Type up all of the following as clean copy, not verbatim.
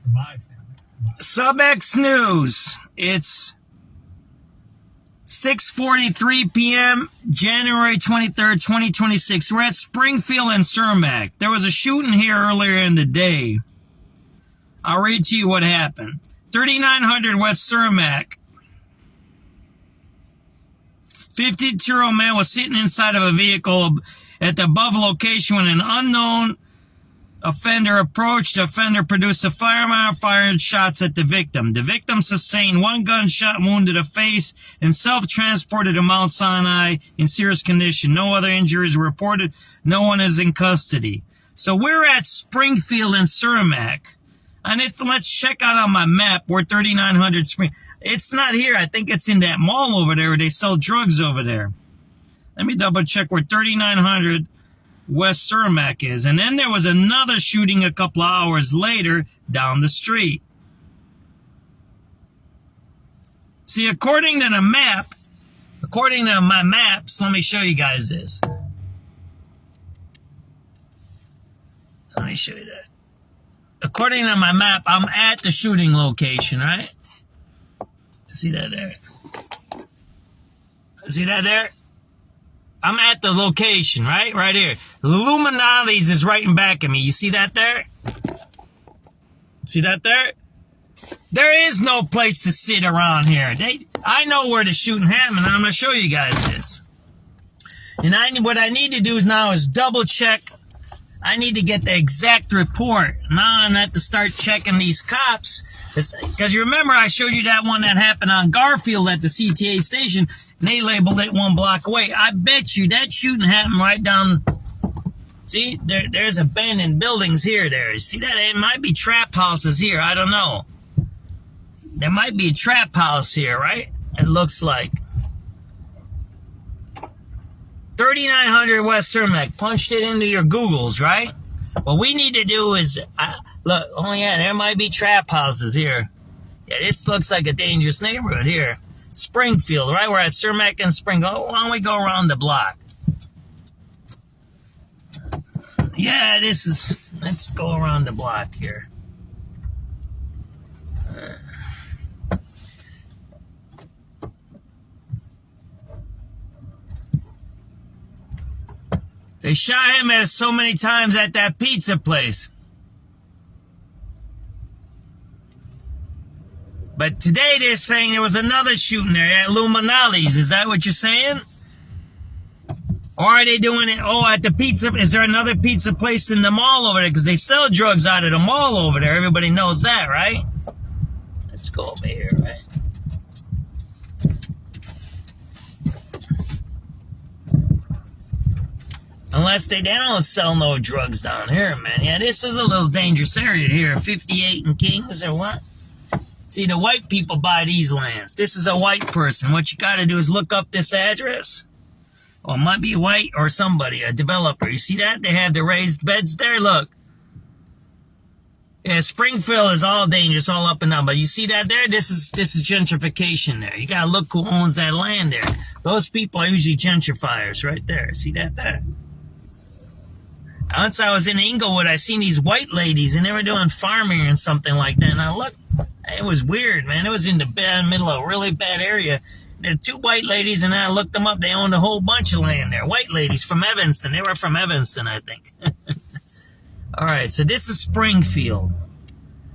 for my family. SubX.News. It's 6:43 p.m., January 23rd, 2026. We're at Springfield and Surimack. There was a shooting here earlier in the day. I'll read to you what happened. 3900 West Surimack. 52-year-old man was sitting inside of a vehicle at the above location when an unknown offender approached. The offender produced a firearm, fired shots at the victim. The victim sustained one gunshot wound to the face and self-transported to Mount Sinai in serious condition. No other injuries were reported. No one is in custody. So we're at Springfield and Surimack. And let's check out on my map where 3900 Spring. It's not here. I think it's in that mall over there where they sell drugs over there. Let me double check where 3900 West Surimack is. And then there was another shooting a couple of hours later down the street. See, according to the map, according to my maps, let me show you guys this. Let me show you that. According to my map, I'm at the shooting location, right? See that there? See that there? I'm at the location, right? Right here. The Illuminati's is right in back of me. You see that there? See that there? There is no place to sit around here. I know where the shooting happened, and I'm going to show you guys this. And what I need to do now is double check. I need to get the exact report. Now I'm going to have to start checking these cops. Because you remember I showed you that one that happened on Garfield at the CTA station. And they labeled it 1 block away. I bet you that shooting happened right down. See, there's abandoned buildings here. There. See that? It might be trap houses here. I don't know. There might be a trap house here, right? It looks like. 3900 West Surimack. Punched it into your Googles, right? What we need to do is, look, oh yeah, there might be trap houses here. Yeah, this looks like a dangerous neighborhood here. Springfield, right? We're at Surimack and Springfield. Why don't we go around the block? Yeah, let's go around the block here. They shot him so many times at that pizza place. But today they're saying there was another shooting there at Illuminati's. Is that what you're saying? Or are they doing it, at the pizza? Is there another pizza place in the mall over there? Because they sell drugs out of the mall over there. Everybody knows that, right? Let's go over here, right? Unless they don't sell no drugs down here, man. Yeah, this is a little dangerous area here. 58 and Kings or what? See, the white people buy these lands. This is a white person. What you got to do is look up this address. Well, it might be white or somebody, a developer. You see that? They have the raised beds there. Look. Yeah, Springfield is all dangerous, all up and down. But you see that there? This is gentrification there. You got to look who owns that land there. Those people are usually gentrifiers right there. See that there? Once I was in Inglewood, I seen these white ladies, and they were doing farming and something like that. And I looked, it was weird, man. It was in the middle of a really bad area. There's 2 white ladies, and I looked them up. They owned a whole bunch of land there. White ladies from Evanston. They were from Evanston, I think. All right, so this is Springfield.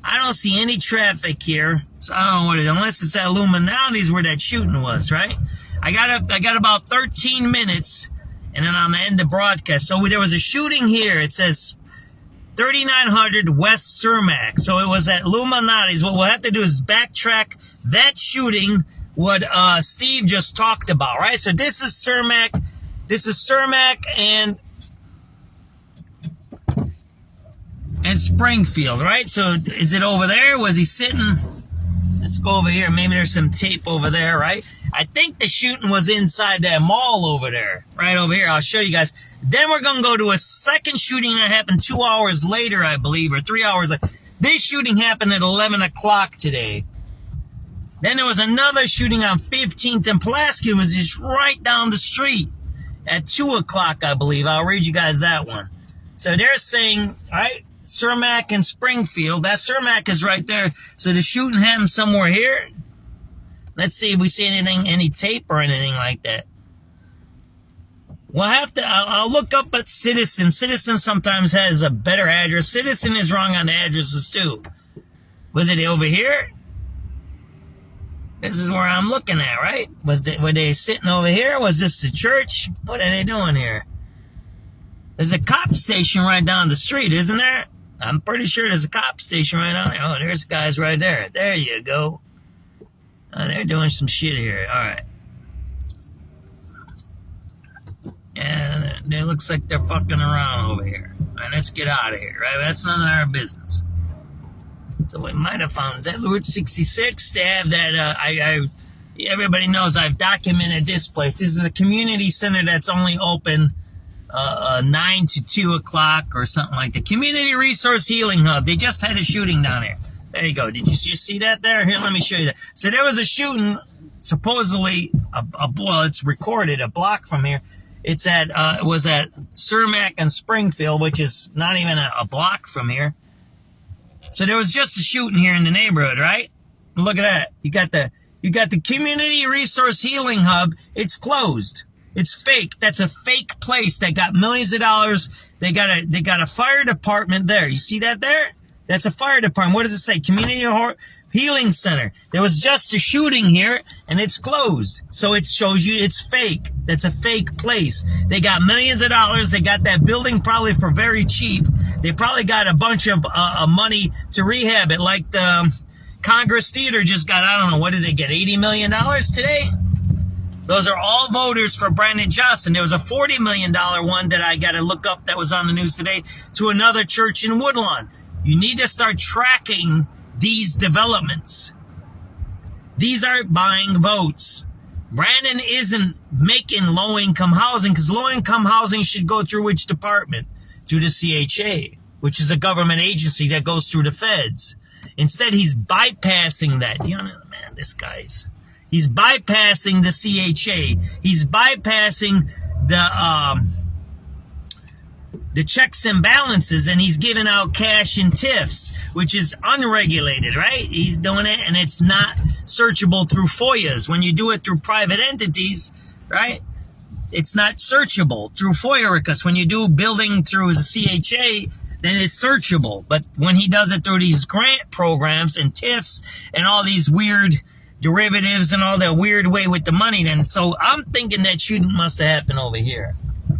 I don't see any traffic here, so I don't know what it is, unless it's at Illuminati's where that shooting was, right? I got about 13 minutes. And then I'm going to end the broadcast. So there was a shooting here. It says 3900 West Surimack. So it was at Illuminati's. What we'll have to do is backtrack that shooting, what Steve just talked about, right? So this is Surimack. This is Surimack and Springfield, right? So is it over there? Was he sitting? Let's go over here. Maybe there's some tape over there, right? I think the shooting was inside that mall over there. Right over here. I'll show you guys. Then we're going to go to a second shooting that happened 2 hours later, I believe, or 3 hours later. This shooting happened at 11 o'clock today. Then there was another shooting on 15th and Pulaski. It was just right down the street at 2 o'clock, I believe. I'll read you guys that one. So they're saying, right, Surimack and Springfield. That Surimack is right there. So the shooting happened somewhere here. Let's see if we see anything, any tape or anything like that. We'll have to, I'll look up at Citizen. Citizen sometimes has a better address. Citizen is wrong on the addresses too. Was it over here? This is where I'm looking at, right? Were they sitting over here? Was this the church? What are they doing here? There's a cop station right down the street, isn't there? I'm pretty sure there's a cop station right down there. Oh, there's guys right there. There you go. Oh, they're doing some shit here. All right. Yeah, it looks like they're fucking around over here. All right, let's get out of here, right? That's none of our business. So we might have found that Route 66. They have that, everybody knows I've documented this place. This is a community center that's only open 9 to 2 o'clock or something like that. Community Resource Healing Hub. They just had a shooting down here. There you go. Did you see that there? Here, let me show you that. So there was a shooting, supposedly, well, it's recorded a block from here. It was at Surimack and Springfield, which is not even a block from here. So there was just a shooting here in the neighborhood, right? Look at that. You got the Community Resource Healing Hub. It's closed. It's fake. That's a fake place that got millions of dollars. They got a fire department there. You see that there? That's a fire department. What does it say? Community Healing Center. There was just a shooting here, and it's closed. So it shows you it's fake. That's a fake place. They got millions of dollars. They got that building probably for very cheap. They probably got a bunch of money to rehab it. Like the Congress Theater just got, I don't know, what did they get, $80 million today? Those are all voters for Brandon Johnson. There was a $40 million one that I got to look up that was on the news today to another church in Woodlawn. You need to start tracking these developments. These aren't buying votes. Brandon isn't making low-income housing because low-income housing should go through which department? Through the CHA, which is a government agency that goes through the feds. Instead, he's bypassing that. You know, man, this guy's... He's bypassing the CHA. He's bypassing the checks and balances, and he's giving out cash and TIFs, which is unregulated, right? He's doing it, and it's not searchable through FOIAs. When you do it through private entities, right, it's not searchable through FOIA requests. When you do building through the CHA, then it's searchable. But when he does it through these grant programs and TIFs and all these weird derivatives and all that weird way with the money, then so I'm thinking that shooting must have happened over here.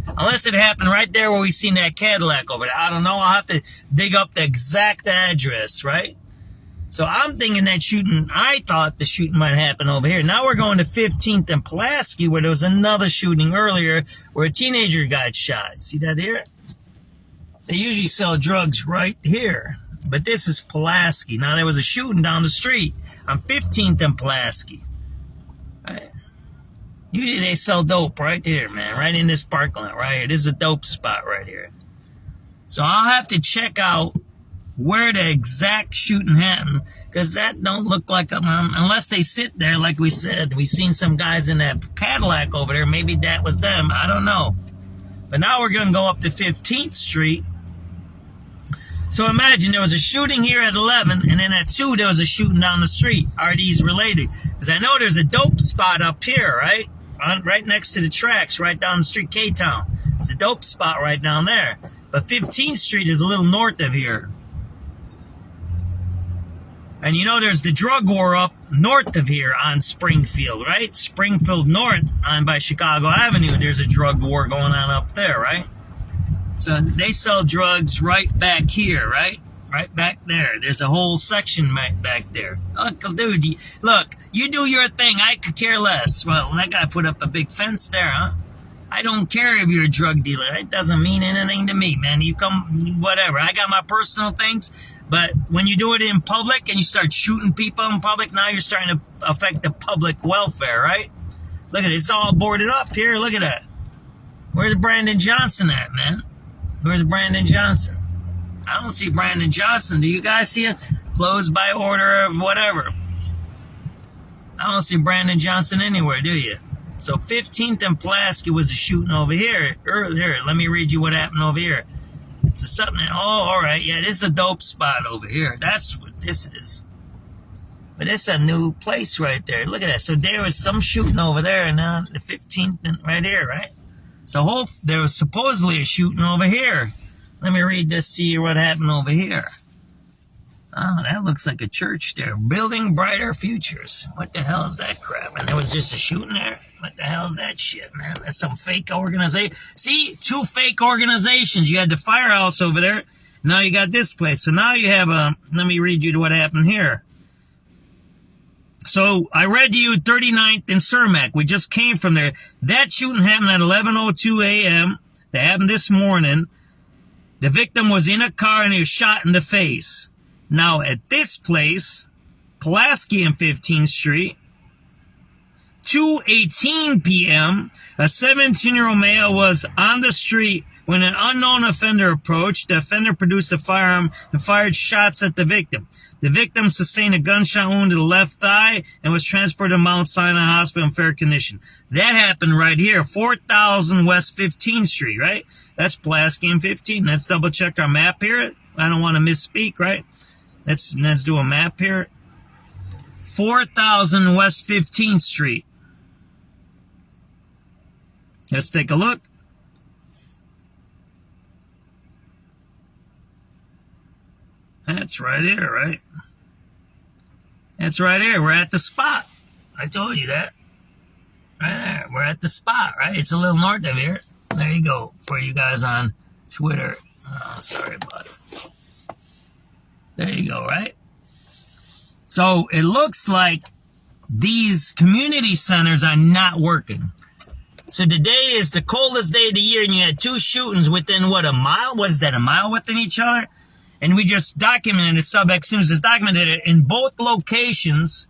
Unless it happened right there where we seen that Cadillac over there. I don't know. I'll have to dig up the exact address, right? So I'm thinking that shooting, I thought the shooting might happen over here. Now we're going to 15th and Pulaski where there was another shooting earlier where a teenager got shot. See that here? They usually sell drugs right here. But this is Pulaski. Now there was a shooting down the street on 15th and Pulaski. Right. Usually they sell dope right here, man. Right in this parking lot right here. This is a dope spot right here. So I'll have to check out where the exact shooting happened. Because that don't look like, unless they sit there like we said. We seen some guys in that Cadillac over there. Maybe that was them. I don't know. But now we're going to go up to 15th Street. So imagine there was a shooting here at 11, and then at 2 there was a shooting down the street. Are these related? Because I know there's a dope spot up here, right? Right next to the tracks, right down the street, K-Town. There's a dope spot right down there. But 15th Street is a little north of here. And you know there's the drug war up north of here on Springfield, right? Springfield North on by Chicago Avenue. There's a drug war going on up there, right? So they sell drugs right back here, right? Right back there. There's a whole section right back there. Uncle dude, look, you do your thing. I could care less. Well, that guy put up a big fence there, huh? I don't care if you're a drug dealer. It doesn't mean anything to me, man. You come, whatever. I got my personal things. But when you do it in public and you start shooting people in public, now you're starting to affect the public welfare, right? Look at it. It's all boarded up here. Look at that. Where's Brandon Johnson at, man? Where's Brandon Johnson? I don't see Brandon Johnson. Do you guys see him? Closed by order of whatever. I don't see Brandon Johnson anywhere, do you? So 15th and Pulaski was a shooting over here earlier. Let me read you what happened over here. So something, oh, all right, yeah, this is a dope spot over here. That's what this is. But it's a new place right there. Look at that. So there was some shooting over there, and now the 15th right here, right? So there was supposedly a shooting over here. Let me read this to you, what happened over here. Oh, that looks like a church there. Building brighter futures. What the hell is that crap? And there was just a shooting there? What the hell is that shit, man? That's some fake organization. See, 2 fake organizations. You had the firehouse over there. Now you got this place. So now you have let me read you what happened here. So I read to you 39th and Surimack. We just came from there. That shooting happened at 11:02 a.m. That happened this morning. The victim was in a car and he was shot in the face. Now at this place, Pulaski and 15th Street, 2:18 p.m., a 17-year-old male was on the street when an unknown offender approached. The offender produced a firearm and fired shots at the victim. The victim sustained a gunshot wound to the left thigh and was transported to Mount Sinai Hospital in fair condition. That happened right here, 4000 West 15th Street, right? That's Pulaski and 15. Let's double check our map here. I don't want to misspeak, right? Let's do a map here. 4000 West 15th Street. Let's take a look. That's right here, right? That's right here. We're at the spot. I told you that. Right there. We're at the spot, right? It's a little north of here. There you go. For you guys on Twitter. Oh, sorry about it. There you go, right? So it looks like these community centers are not working. So today is the coldest day of the year, and you had 2 shootings within, what, a mile? What is that, a mile within each other? And we just documented, the SubX.News has documented it. In both locations,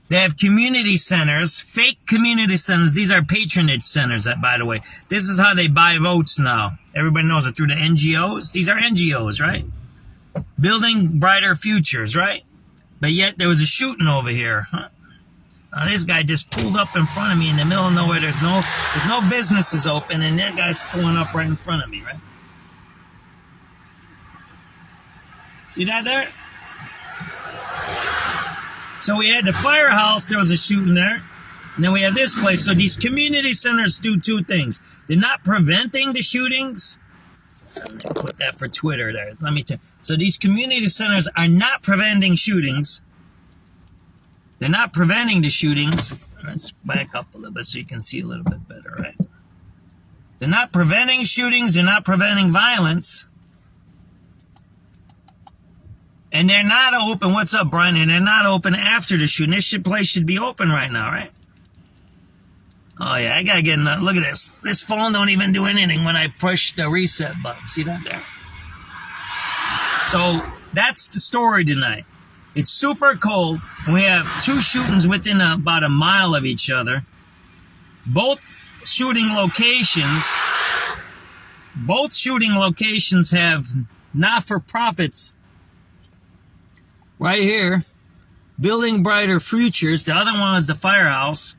they have community centers, fake community centers. These are patronage centers, by the way. This is how they buy votes now. Everybody knows it through the NGOs. These are NGOs, right? Building brighter futures, right? But yet there was a shooting over here. Huh? This guy just pulled up in front of me in the middle of nowhere. There's no businesses open, and that guy's pulling up right in front of me, right? See that there? So we had the firehouse, there was a shooting there. And then we have this place. So these community centers do 2 things. They're not preventing the shootings. Let me put that for Twitter there. Let me tell you. So these community centers are not preventing shootings. They're not preventing the shootings. Let's back up a little bit so you can see a little bit better, right? They're not preventing shootings. They're not preventing violence. And they're not open. What's up, Brian? And they're not open after the shooting. This place should be open right now, right? Oh, yeah, I gotta get enough. Look at this. This phone don't even do anything when I push the reset button. See that there? So that's the story tonight. It's super cold, and we have 2 shootings within about a mile of each other. Both shooting locations have not-for-profits right here, building brighter futures. The other one is the firehouse.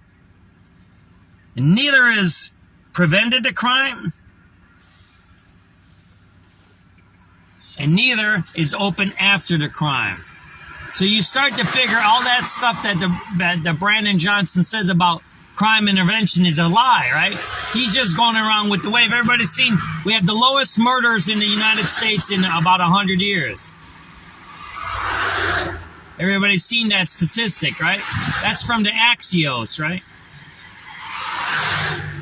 And neither is prevented the crime, and neither is open after the crime. So you start to figure all that stuff that Brandon Johnson says about crime intervention is a lie, right? He's just going around with the wave. Everybody's seen we have the lowest murders in the United States in about 100 years. Everybody's seen that statistic, right? That's from the Axios, right?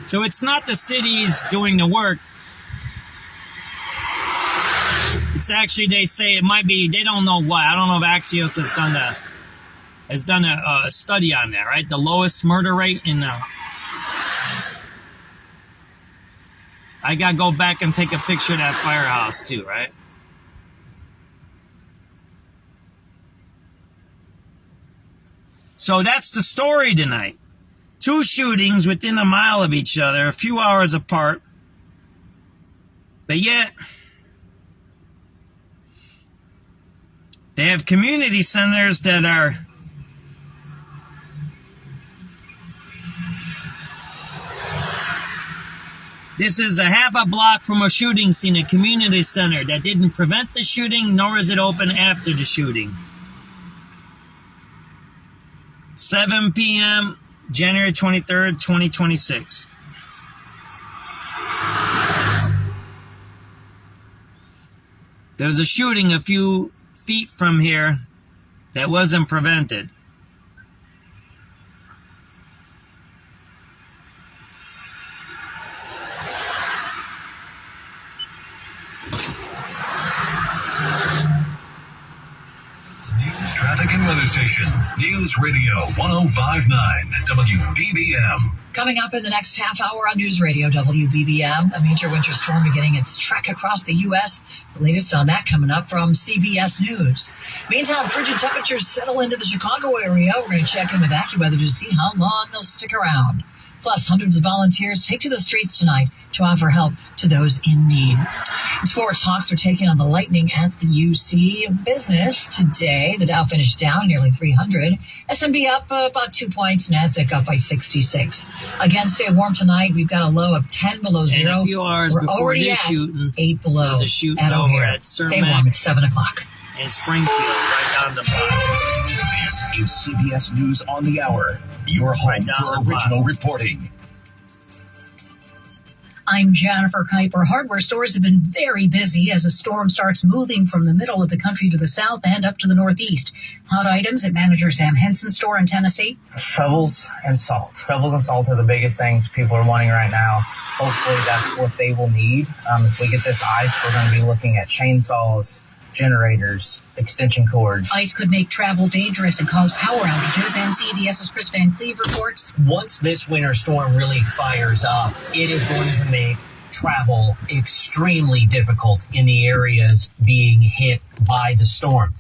So it's not the cities doing the work. It's actually, they say it might be, they don't know why. I don't know if Axios has done a study on that, right? The lowest murder rate in the... I got to go back and take a picture of that firehouse too, right? So that's the story tonight. 2 shootings within a mile of each other, a few hours apart. But yet, they have community centers that are This is a half a block from a shooting scene, a community center that didn't prevent the shooting, nor is it open after the shooting. 7 p.m., January 23rd, 2026. There was a shooting a few feet from here that wasn't prevented. News, traffic, and weather station. News Radio 1059 WBBM. Coming up in the next half hour on News Radio WBBM, a major winter storm beginning its trek across the U.S. The latest on that coming up from CBS News. Meantime, frigid temperatures settle into the Chicago area. We're going to check in with AccuWeather to see how long they'll stick around. Plus, hundreds of volunteers take to the streets tonight to offer help to those in need. Sports hawks are taking on the Lightning at the UC. Business today, the Dow finished down nearly 300. S&P up about 2 points. NASDAQ up by 66. Again, stay warm tonight. We've got a low of 10 below zero. And a few hours We're before already this at shooting, 8 below there's a shooting at over O'Hare. at Stay warm at 7 o'clock. In Springfield, right down the bottom. This is CBS News on the Hour. Your home for original reporting. I'm Jennifer Kuiper. Hardware stores have been very busy as a storm starts moving from the middle of the country to the south and up to the northeast. Hot items at manager Sam Henson's store in Tennessee. Shovels and salt. Shovels and salt are the biggest things people are wanting right now. Hopefully that's what they will need. If we get this ice, we're going to be looking at chainsaws, generators, extension cords. Ice could make travel dangerous and cause power outages, and CBS's Chris Van Cleve reports. Once this winter storm really fires up, it is going to make travel extremely difficult in the areas being hit by the storm.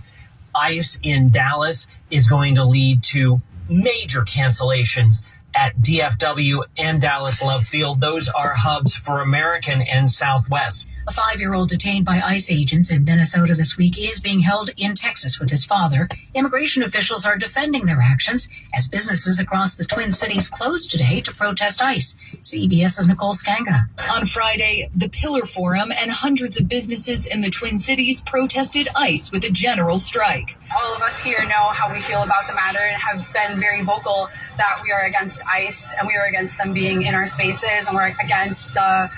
Ice in Dallas is going to lead to major cancellations at DFW and Dallas Love Field. Those are hubs for American and Southwest. A 5-year-old detained by ICE agents in Minnesota this week is being held in Texas with his father. Immigration officials are defending their actions as businesses across the Twin Cities closed today to protest ICE. CBS's Nicole Skanga. On Friday, the Pillar Forum and hundreds of businesses in the Twin Cities protested ICE with a general strike. All of us here know how we feel about the matter and have been very vocal that we are against ICE and we are against them being in our spaces, and we're against the,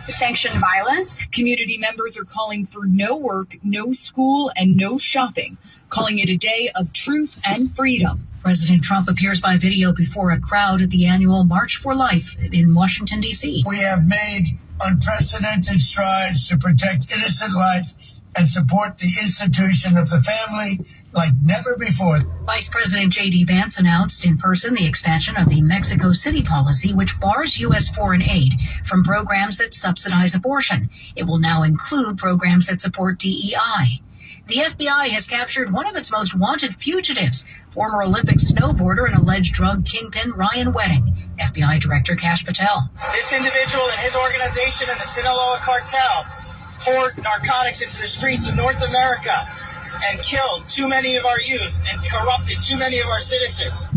sanctioned violence. Community members are calling for no work, no school, and no shopping, calling it a day of truth and freedom. President Trump appears by video before a crowd at the annual March for Life in Washington, D.C. We have made unprecedented strides to protect innocent life and support the institution of the family like never before. Vice President J.D. Vance announced in person the expansion of the Mexico City policy, which bars U.S. foreign aid from programs that subsidize abortion. It will now include programs that support DEI. The FBI has captured one of its most wanted fugitives, former Olympic snowboarder and alleged drug kingpin Ryan Wedding. FBI Director Kash Patel. This individual and his organization and the Sinaloa cartel poured narcotics into the streets of North America and killed too many of our youth and corrupted too many of our citizens.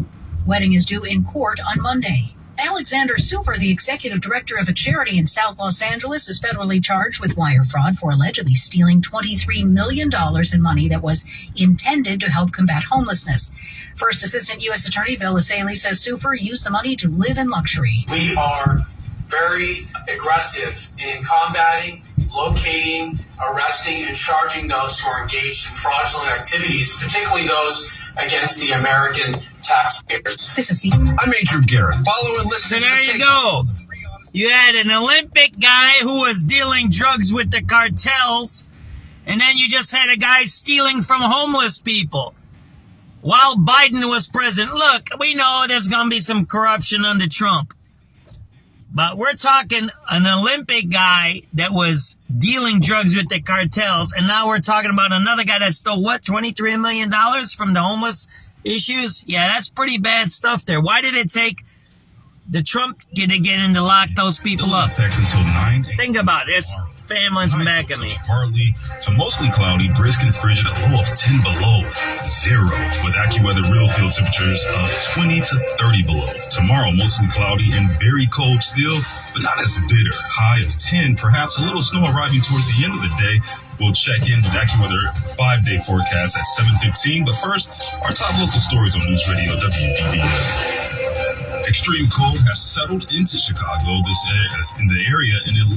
Wedding is due in court on Monday. Alexander Sufer, the executive director of a charity in South Los Angeles, is federally charged with wire fraud for allegedly stealing $23 million in money that was intended to help combat homelessness. First Assistant U.S. Attorney Bill Asaley says Sufer used the money to live in luxury. We are very aggressive in combating, locating, arresting, and charging those who are engaged in fraudulent activities, particularly those against the American taxpayers. I'm Major Garrett. Follow and listen. So there you go. You had an Olympic guy who was dealing drugs with the cartels, and then you just had a guy stealing from homeless people while Biden was president. Look, we know there's going to be some corruption under Trump. But we're talking an Olympic guy that was dealing drugs with the cartels, and now we're talking about another guy that stole, $23 million from the homeless issues? Yeah, that's pretty bad stuff there. Why did it take the Trump to get in to lock those people up? Think about this. Families back at me. Partly to mostly cloudy, brisk and frigid, a low of 10 below. 0 with AccuWeather real field temperatures of 20 to 30 below. Tomorrow, mostly cloudy and very cold still, but not as bitter. High of 10, perhaps a little snow arriving towards the end of the day. We'll check in with AccuWeather 5-day forecast at 7:15. But first, our top local stories on News Radio WBBM. Extreme cold has settled into Chicago in the area, and it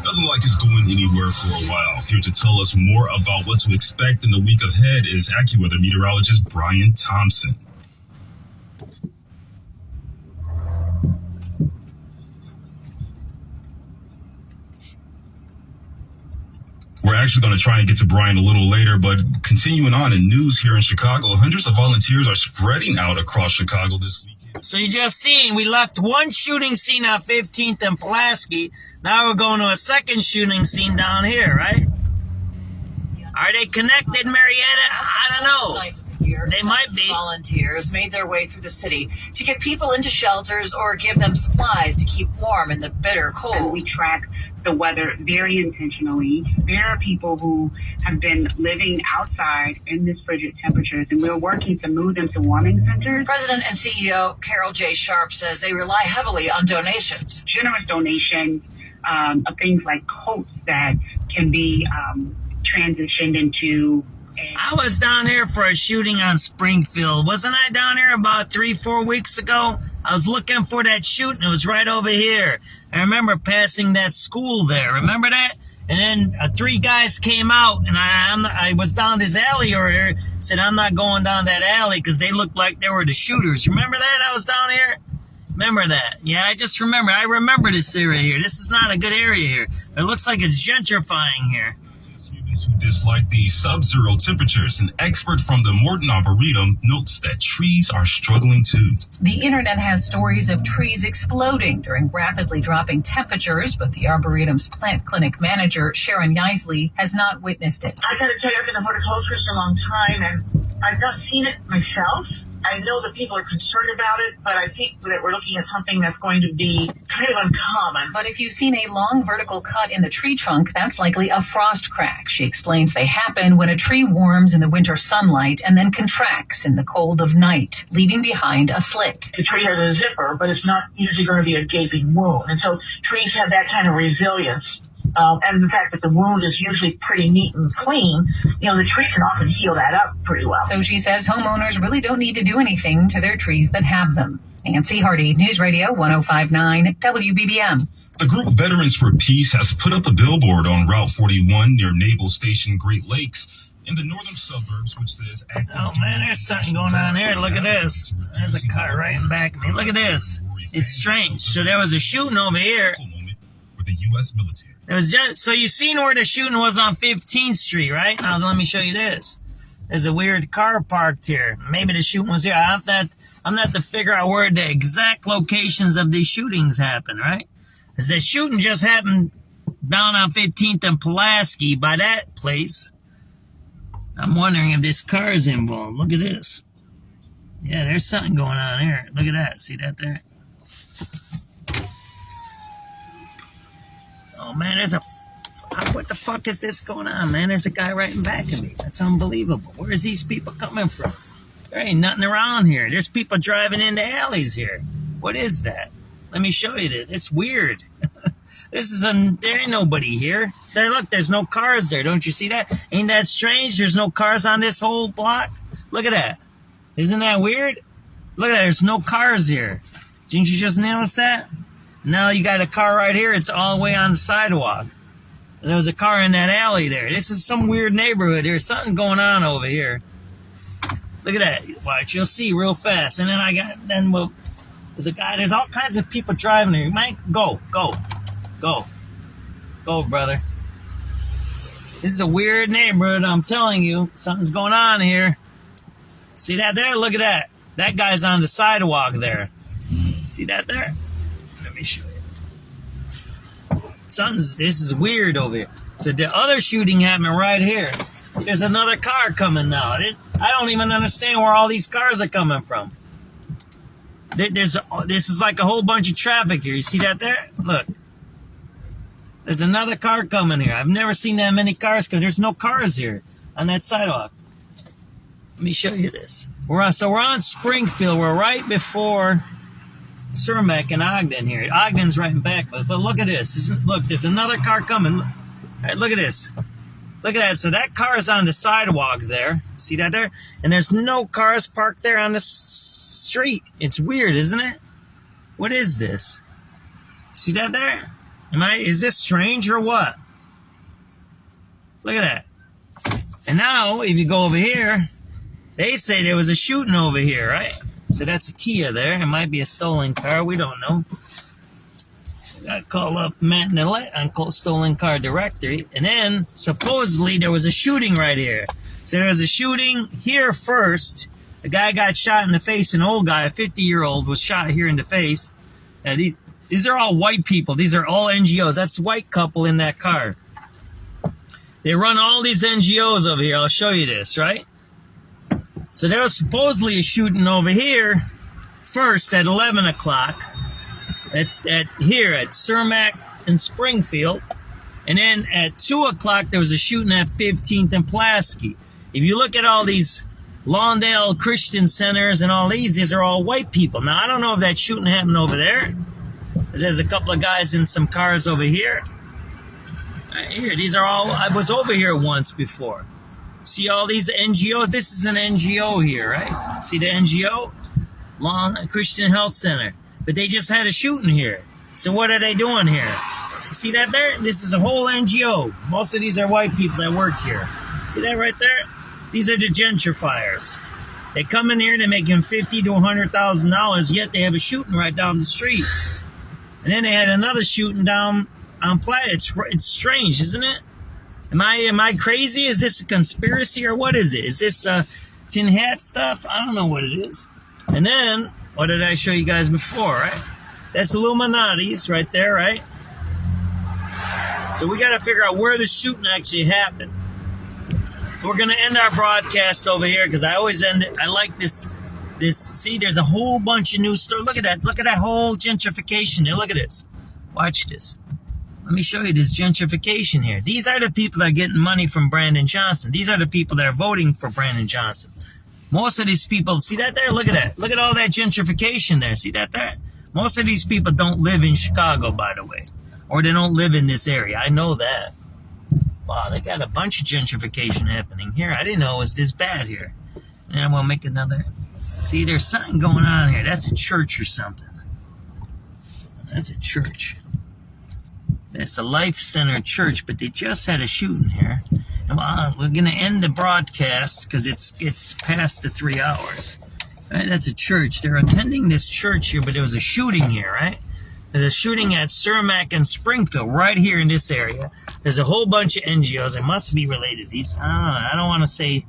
doesn't like it's going anywhere for a while. Here to tell us more about what to expect in the week ahead is AccuWeather meteorologist Brian Thompson. We're actually going to try and get to Brian a little later, but continuing on in news here in Chicago, hundreds of volunteers are spreading out across Chicago this weekend. So you just seen, we left one shooting scene on 15th and Pulaski. Now we're going to a second shooting scene down here, right? Are they connected, Marietta? I don't know. They might be. Volunteers made their way through the city to get people into shelters or give them supplies to keep warm in the bitter cold. And we track the weather very intentionally. There are people who have been living outside in this frigid temperatures, and we're working to move them to warming centers. President and CEO Carol J. Sharp says they rely heavily on donations. Generous donations of things like coats that can be transitioned into. I was down here for a shooting on Springfield. Wasn't I down here about 3-4 weeks ago? I was looking for that shooting. It was right over here. I remember passing that school there. Remember that? And then 3 guys came out, and I was down this alley over here. Said, I'm not going down that alley because they looked like they were the shooters. Remember that? I was down here? Remember that? Yeah, I just remember. I remember this area here. This is not a good area here. It looks like it's gentrifying here. Who dislike the sub-zero temperatures. An expert from the Morton Arboretum notes that trees are struggling too. The internet has stories of trees exploding during rapidly dropping temperatures, but the Arboretum's plant clinic manager, Sharon Yeisley, has not witnessed it. I gotta tell you, I've been in horticulture for a long time, and I've not seen it myself. I know that people are concerned about it, but I think that we're looking at something that's going to be kind of uncommon. But if you've seen a long vertical cut in the tree trunk, that's likely a frost crack. She explains they happen when a tree warms in the winter sunlight and then contracts in the cold of night, leaving behind a slit. The tree has a zipper, but it's not usually going to be a gaping wound. And so trees have that kind of resilience. And the fact that the wound is usually pretty neat and clean, the tree can often heal that up pretty well. So she says homeowners really don't need to do anything to their trees that have them. Nancy Hardy, News Radio 105.9 WBBM. The group Veterans for Peace has put up a billboard on Route 41 near Naval Station Great Lakes in the northern suburbs, which says... Oh, man, there's something going on there. Look at this. There's a car right in back of me. Look at this. It's strange. So there was a shooting over here. The U.S. military. It was just, so you seen where the shooting was on 15th Street, right? Now let me show you this. There's a weird car parked here. Maybe the shooting was here. I'm not to figure out where the exact locations of these shootings happen, right? Because the shooting just happened down on 15th and Pulaski by that place. I'm wondering if this car is involved. Look at this. Yeah, there's something going on here. Look at that. See that there? Oh, man, what the fuck is this going on, man? There's a guy right in back of me. That's unbelievable. Where is these people coming from? There ain't nothing around here. There's people driving into alleys here. What is that? Let me show you this. It's weird. There ain't nobody here. There, look, there's no cars there. Don't you see that? Ain't that strange? There's no cars on this whole block. Look at that. Isn't that weird? Look at that. There's no cars here. Didn't you just notice that? Now you got a car right here. It's all the way on the sidewalk. And there was a car in that alley there. This is some weird neighborhood. There's something going on over here. Look at that. Watch, you'll see real fast. And then there's a guy. There's all kinds of people driving here. Mike, go, brother. This is a weird neighborhood. I'm telling you, something's going on here. See that there? Look at that. That guy's on the sidewalk there. See that there? Let me show you. This is weird over here. So the other shooting happened right here. There's another car coming now. I don't even understand where all these cars are coming from. This is like a whole bunch of traffic here. You see that there? Look. There's another car coming here. I've never seen that many cars come. There's no cars here on that sidewalk. Let me show you this. We're on Springfield. We're right before Surimack and Ogden here. Ogden's right in back, but look at this. Look, there's another car coming. All right, look at this. Look at that. So that car is on the sidewalk there. See that there? And there's no cars parked there on the street. It's weird, isn't it? What is this? See that there? Is this strange or what? Look at that. And now, if you go over here, they say there was a shooting over here, right? So that's a Kia there. It might be a stolen car. We don't know. I call up Matt Nillette on Stolen Car Directory. And then, supposedly, there was a shooting right here. So there was a shooting here first. A guy got shot in the face. An old guy, a 50-year-old, was shot here in the face. These are all white people. These are all NGOs. That's a white couple in that car. They run all these NGOs over here. I'll show you this, right? So there was supposedly a shooting over here first at 11 o'clock at here at Surimack and Springfield. And then at 2 o'clock, there was a shooting at 15th and Pulaski. If you look at all these Lawndale Christian centers and all these are all white people. Now, I don't know if that shooting happened over there. There's a couple of guys in some cars over here. Right here, these are all, I was over here once before. See all these NGOs? This is an NGO here, right? See the NGO? Christian Health Center. But they just had a shooting here. So what are they doing here? See that there? This is a whole NGO. Most of these are white people that work here. See that right there? These are the gentrifiers. They come in here, they make them $50,000 to $100,000, yet they have a shooting right down the street. And then they had another shooting down on Platte. It's strange, isn't it? Am I crazy? Is this a conspiracy or what is it? Is this tin hat stuff? I don't know what it is. And then, what did I show you guys before, right? That's Illuminati's right there, right? So we got to figure out where the shooting actually happened. We're going to end our broadcast over here because I always end it. I like this. See, there's a whole bunch of new stores. Look at that. Look at that whole gentrification there. Look at this. Watch this. Let me show you this gentrification here. These are the people that are getting money from Brandon Johnson. These are the people that are voting for Brandon Johnson. Most of these people, see that there? Look at that. Look at all that gentrification there. See that there? Most of these people don't live in Chicago, by the way. Or they don't live in this area. I know that. Wow, they got a bunch of gentrification happening here. I didn't know it was this bad here. And I'm going to make another. See, there's something going on here. That's a church or something. That's a church. That's a Life Center church, but they just had a shooting here. And we're going to end the broadcast because it's past the 3 hours. Right, that's a church. They're attending this church here, but there was a shooting here, right? There's a shooting at Surimack and Springfield right here in this area. There's a whole bunch of NGOs. It must be related. These, I don't want to say.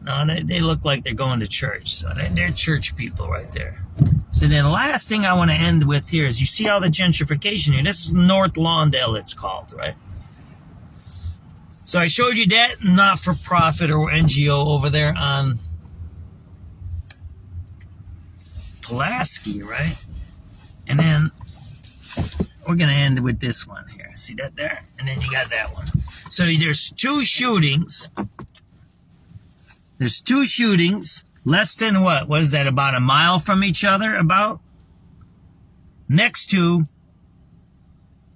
No, they look like they're going to church. So they're church people right there. So then the last thing I want to end with here is you see all the gentrification here. This is North Lawndale, it's called, right? So I showed you that not-for-profit or NGO over there on Pulaski, right? And then we're going to end with this one here. See that there? And then you got that one. So there's two shootings. There's two shootings. Less than what? What is that, about a mile from each other, about? Next to,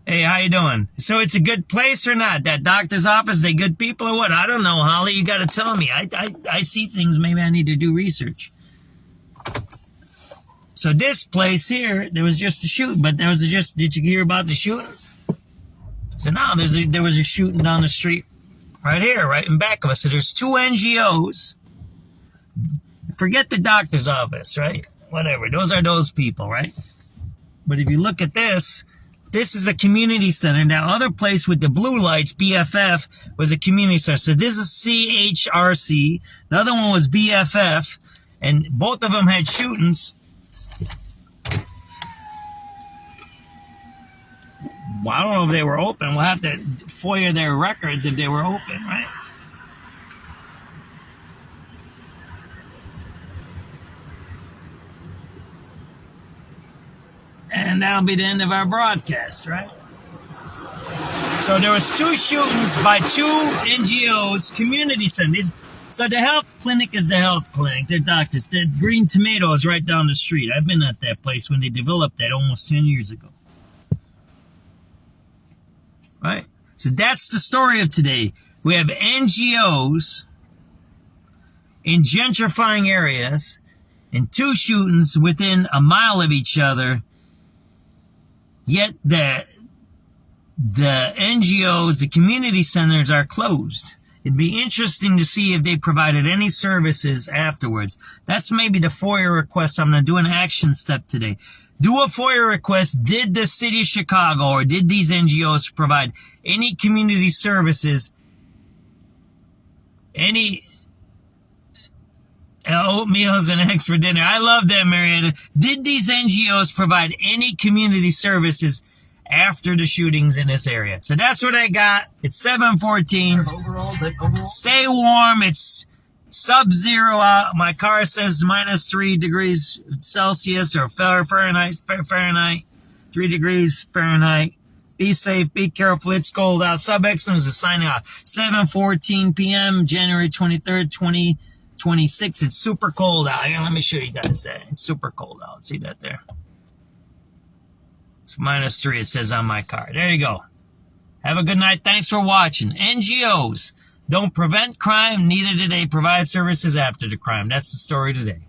hey, how you doing? So it's a good place or not? That doctor's office, they good people or what? I don't know, Holly. You got to tell me. I see things. Maybe I need to do research. So this place here, there was just a shooting, but there was did you hear about the shooting? So now there was a shooting down the street right here, right in back of us. So there's two NGOs. Forget the doctor's office, right? Whatever. Those are those people, right? But if you look at this is a community center. Now, other place with the blue lights, BFF, was a community center. So this is CHRC. The other one was BFF. And both of them had shootings. Well, I don't know if they were open. We'll have to FOIA their records if they were open, right? And that'll be the end of our broadcast, right? So there was two shootings by two NGOs, community centers. So the health clinic is the health clinic. They're doctors. The Green Tomato is right down the street. I've been at that place when they developed that almost 10 years ago. Right? So that's the story of today. We have NGOs in gentrifying areas and 2 shootings within a mile of each other. Yet the NGOs, the community centers are closed. It'd be interesting to see if they provided any services afterwards. That's maybe the FOIA request. I'm going to do an action step today. Do a FOIA request. Did the city of Chicago or did these NGOs provide any community services? Any oatmeals and eggs for dinner. I love that, Marietta. Did these NGOs provide any community services after the shootings in this area? So that's what I got. It's 7:14. Stay warm. It's sub-zero out. My car says -3 degrees Celsius or Fahrenheit, 3 degrees Fahrenheit. Be safe. Be careful. It's cold out. SubX.News is signing off. 7:14 p.m. January 23rd, 2026. It's super cold out. Here, let me show you guys that. It's super cold out. See that there? It's -3, it says on my car. There you go. Have a good night. Thanks for watching. NGOs don't prevent crime, neither do they provide services after the crime. That's the story today.